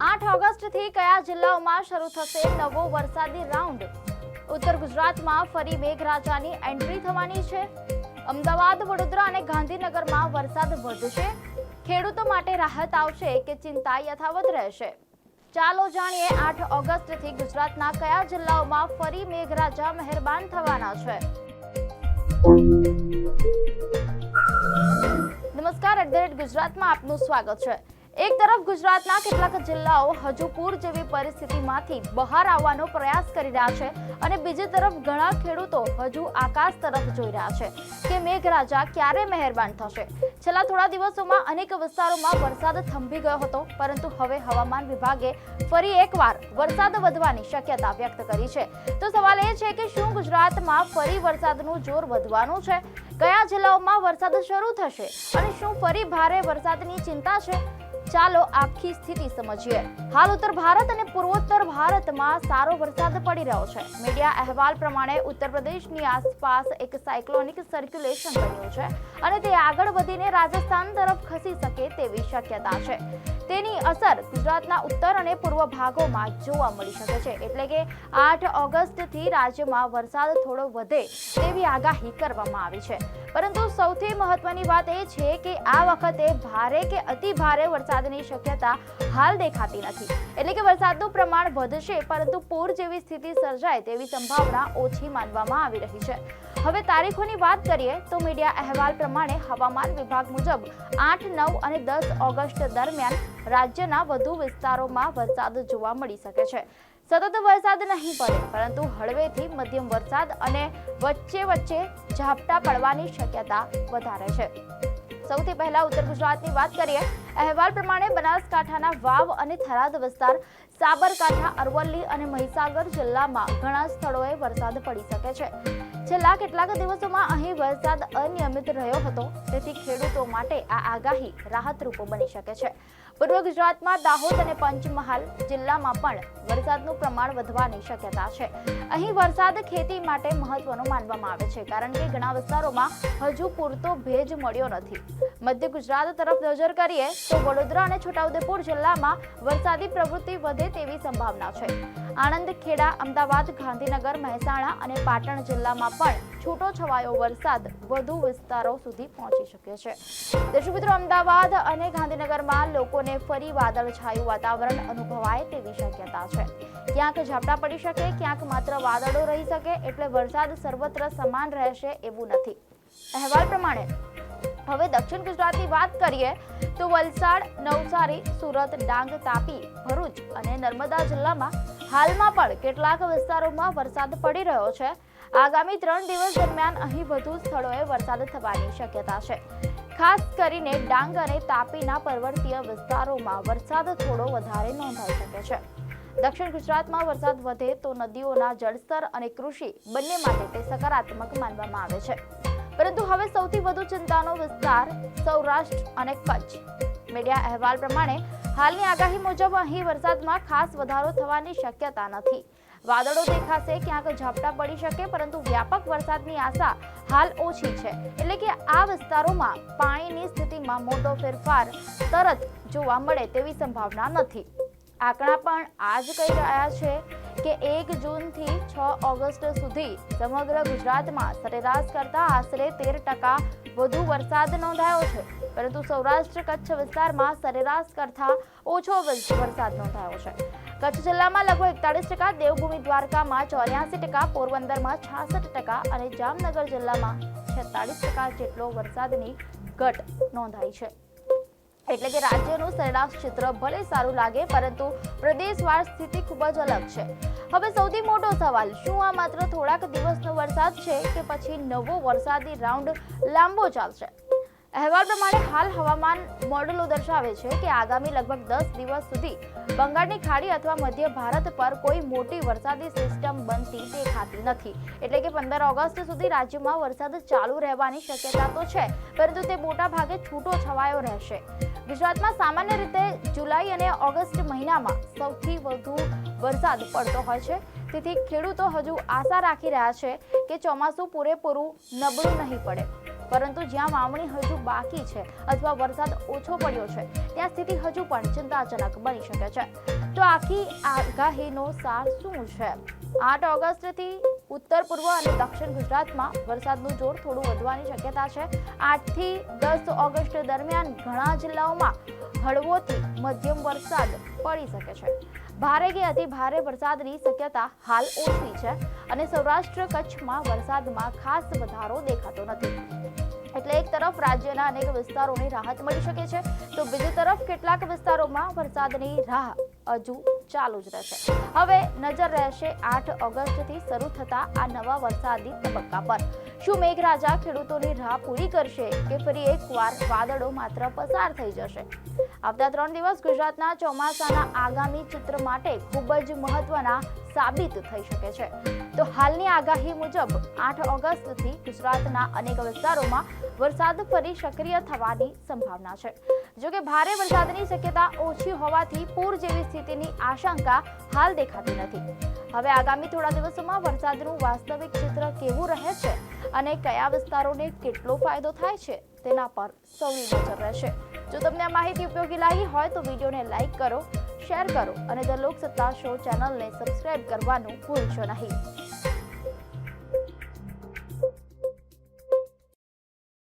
8 ઓગસ્ટથી કયા જિલ્લાઓમાં શરૂ થશે નવો વરસાદી રાઉન્ડ? ઉત્તર ગુજરાતમાં ફરી મેઘરાજાની એન્ટ્રી થવાની છે. અમદાવાદ, વડોદરા અને ગાંધીનગરમાં વરસાદ વધશે. ખેડૂતો માટે રાહત આવશે કે ચિંતા યથાવત રહેશે? ચાલો જાણીએ 8 ઓગસ્ટથી ગુજરાતના કયા જિલ્લાઓમાં ફરી મેઘરાજા મહેરબાન થવાના છે. નમસ્કાર, ગુજરાતમાં આપનું સ્વાગત છે. એક તરફ ગુજરાતના કેટલાક જિલ્લાઓ હજુ પૂર જેવી પરિસ્થિતિમાંથી બહાર આવવાનો પ્રયાસ કરી રહ્યા છે અને બીજી તરફ ઘણા ખેડૂતો હજુ આકાશ તરફ જોઈ રહ્યા છે કે મેઘરાજા ક્યારે મહેરબાન થશે. છેલ્લા થોડા દિવસોમાં અનેક વિસ્તારોમાં વરસાદ થંભી ગયો હતો, પરંતુ હવે હવામાન વિભાગે ફરી એકવાર વરસાદ વધવાની શક્યતા વ્યક્ત કરી છે. તો સવાલ એ છે કે શું ગુજરાતમાં ફરી વરસાદનું જોર વધવાનું છે? કયા જિલ્લાઓમાં વરસાદ શરૂ થશે અને શું ફરી ભારે વરસાદની ચિંતા છે? ચાલો આખી સ્થિતિ સમજીએ. હાલ ઉત્તર ભારત અને પૂર્વોત્તર ભારતમાં સારો વરસાદ પડી રહ્યો છે. મીડિયા અહેવાલ પ્રમાણે ઉત્તર પ્રદેશની આસપાસ એક સાયક્લોનિક સર્ક્યુલેશન બન્યું છે અને તે આગળ વધીને રાજસ્થાન તરફ ખસી શકે તેવી શક્યતા છે. તેની અસર ગુજરાતના ઉત્તર અને પૂર્વ ભાગોમાં જોવા મળી શકે છે. એટલે કે 8 ઓગસ્ટથી રાજ્યમાં વરસાદ થોડો વધે તેવી આગાહી કરવામાં આવી છે. પરંતુ સૌથી મહત્વની વાત એ છે કે આ વખતે ભારે કે અતિ ભારે વરસાદની શક્યતા હાલ દેખાતી નથી. એટલે કે વરસાદનું પ્રમાણ વધશે, પરંતુ પૂર જેવી સ્થિતિ સર્જાય તેવી સંભાવના ઓછી માનવામાં આવી રહી છે. હવે તારીખોની વાત કરીએ તો મીડિયા અહેવાલ પ્રમાણે હવામાન વિભાગ મુજબ 8, 9 અને 10 ઓગસ્ટ દરમિયાન રાજ્યના વધુ વિસ્તારોમાં વરસાદ જોવા મળી શકે છે. સતત વરસાદ નહીં પડે, પરંતુ હળવેથી મધ્યમ વરસાદ અને વચ્ચે ઝાપટા પડવાની શક્યતા વધારે છે. સૌથી પહેલા ઉત્તર ગુજરાતની વાત કરીએ. અહેવાલ પ્રમાણે બનાસકાંઠાના વાવ અને થરાદ વિસ્તાર, સાબરકાંઠા, અરવલ્લી અને મહીસાગર જિલ્લામાં ઘણા સ્થળોએ વરસાદ પડી શકે છે. છેલ્લા કેટલાક દિવસોમાં અહીં વરસાદ અનિયમિત રહ્યો હતો, તેથી ખેડૂતો માટે આ આગાહી રાહતરૂપ બની શકે છે. પૂર્વ ગુજરાતમાં દાહોદ અને પંચમહાલ જિલ્લામાં પણ વરસાદનું પ્રમાણ વધવાની શક્યતા છે. અહીં વરસાદ ખેતી માટે મહત્વનો માનવામાં આવે છે, કારણ કે ઘણા વિસ્તારોમાં હજુ પૂરતો ભેજ મળ્યો નથી. મધ્ય ગુજરાત તરફ નજર કરીએ તો વડોદરા અને છોટાઉદેપુર જિલ્લામાં વરસાદી પ્રવૃત્તિ વધે તેવી સંભાવના છે. આણંદ, ખેડા, અમદાવાદ, ગાંધીનગર, મહેસાણા અને પાટણ જિલ્લામાં પણ છૂટો છવાયો વરસાદ વધુ વિસ્તારો સુધી પહોંચી શકે છે. દર્શક મિત્રો, અમદાવાદ અને ગાંધીનગરમાં લોકોને ફરી વાદળછાયું વાતાવરણ અનુભવાય તેવી શક્યતા છે. ક્યાંક ઝાપટા પડી શકે, ક્યાંક માત્ર વાદળો રહી શકે, એટલે વરસાદ સર્વત્ર સમાન રહેશે એવું નથી. અહેવાલ પ્રમાણે હવે દક્ષિણ ગુજરાતની વાત કરીએ તો વલસાડ, નવસારી, સુરત, ડાંગ, તાપી, ભરૂચ અને નર્મદા જિલ્લામાં હાલમાં પણ કેટલાક વિસ્તારોમાં વરસાદ પડી રહ્યો છે. આગામી 3 દિવસ દરમિયાન અહીં વધુ સ્થળોએ વરસાદ થવાની શક્યતા છે. ખાસ કરીને ડાંગ અને તાપીના પર્વતીય વિસ્તારોમાં વરસાદ થોડો વધારે નોંધાઈ શકે છે. દક્ષિણ ગુજરાતમાં વરસાદ વધે તો નદીઓના જળસ્તર અને કૃષિ બંને માટે તે સકારાત્મક માનવામાં આવે છે. પરંતુ હવે સૌથી વધુ ચિંતાનો વિસ્તાર સૌરાષ્ટ્ર અને કચ્છ. મીડિયા અહેવાલ પ્રમાણે હાલની આગાહી મુજબ અહીં વરસાદમાં ખાસ વધારો થવાની શક્યતા નથી. વાદળો દેખાશે, ક્યાંક ઝાપટા પડી શકે, પરંતુ વ્યાપક વરસાદની આશા હાલ ઓછી છે. એટલે કે આ વિસ્તારોમાં પાણીની સ્થિતિમાં મોટો ફેરફાર તરત જોવા મળે તેવી સંભાવના નથી. આંકડા પણ આ જ કહી રહ્યા છે કે 1 જૂનથી 6 ઓગસ્ટ સુધી સમગ્ર ગુજરાતમાં સરેરાશ કરતા આશરે 13% વધુ વરસાદ નોંધાયો છે, પરંતુ સૌરાષ્ટ્ર કચ્છ વિસ્તારમાં સરેરાશ કરતા ઓછો વરસાદ નોંધાયો છે. કચ્છ જિલ્લામાં લગભગ 41%, દેવભૂમિ દ્વારકામાં 84%, પોરબંદરમાં 66% અને જામનગર જિલ્લામાં 46% જેટલો વરસાદની ઘટ નોંધાઈ છે. એટલે કે રાજ્યનું સરેરાશ ચિત્ર ભલે સારું લાગે, પરંતુ પ્રદેશવાર સ્થિતિ ખૂબ જ અલગ છે. હવે સૌથી મોટો સવાલ, શું આ માત્ર થોડાક દિવસનો વરસાદ છે કે પછી નવો વરસાદી રાઉન્ડ લાંબો ચાલશે? અહેવાલ પ્રમાણે હાલ હવામાન મોડેલો દર્શાવે છે કે આગામી લગભગ 10 દિવસ સુધી બંગાળની ખાડી અથવા મધ્ય ભારત પર કોઈ મોટી વરસાદી સિસ્ટમ બનતી દેખાતી નથી. એટલે કે 15 ઓગસ્ટ સુધી રાજ્યમાં વરસાદ ચાલુ રહેવાની શક્યતા તો છે, પરંતુ તે મોટા ભાગે છૂટો છવાયો રહેશે. ગુજરાતમાં સામાન્ય રીતે જુલાઈ અને ઓગસ્ટ મહિનામાં સૌથી વધુ વરસાદ પડતો હોય છે, તેથી ખેડૂતો હજુ આશા રાખી રહ્યા છે કે ચોમાસું પૂરેપૂરું નબળું નહીં પડે. પરંતુ જ્યાં વાવણી હજુ બાકી છે અથવા વરસાદ ઓછો પડ્યો છે ત્યાં સ્થિતિ હજુ પણ ચિંતાજનક બની શકે છે. તો આખી આગાહીનો સાર શું છે? 8 ઓગસ્ટથી ઉત્તર પૂર્વ અને દક્ષિણ ગુજરાતમાં વરસાદનું જોર થોડું વધવાની શક્યતા છે. 8 થી 10 ઓગસ્ટ દરમિયાન ઘણા જિલ્લાઓમાં હળવોથી મધ્યમ વરસાદ પડી શકે છે. ભારે કે અતિ ભારે વરસાદની શક્યતા હાલ ઓછી છે અને સૌરાષ્ટ્ર કચ્છમાં વરસાદમાં ખાસ વધારો દેખાતો નથી. એટલે એક તરફ રાજ્યના અનેક વિસ્તારોને રાહત મળી શકે છે તો બીજી તરફ કેટલાક વિસ્તારોમાં વરસાદની રાહ હજુ ચાલુ જ રહેશે. હવે નજર રહેશે 8 ઓગસ્ટથી શરૂ થતા આ નવા વરસાદી તબક્કા પર. શું મેઘરાજા ખેડૂતોની રાહ પૂરી કરશે કે ફરી એકવાર વાદળો માત્ર પસાર થઈ જશે? આવતા 3 દિવસ ગુજરાતના ચોમાસાના આગામી ચિત્ર માટે ખૂબ જ મહત્વના સાબિત થઈ શકે છે. તો હાલની આગાહી મુજબ 8 ઓગસ્ટથી ગુજરાતના અનેક વિસ્તારોમાં વરસાદ ફરી સક્રિય થવાની સંભાવના છે. જો કે ભારે વરસાદની શક્યતા ઓછી હોવાથી પૂર જેવી સ્થિતિની આશંકા હાલ દેખાતી નથી. હવે આગામી થોડા દિવસોમાં વરસાદનું વાસ્તવિક ચિત્ર કેવું રહે છે અને કયા વિસ્તારોને કેટલો ફાયદો થાય છે તેના પર સૌની નજર રહેશે. જો તમને આ માહિતી ઉપયોગી લાગી હોય તો વિડીયોને લાઈક કરો, શેર કરો અને ધ લોકસત્તા શો ચેનલને સબસ્ક્રાઇબ કરવાનું ભૂલશો નહીં.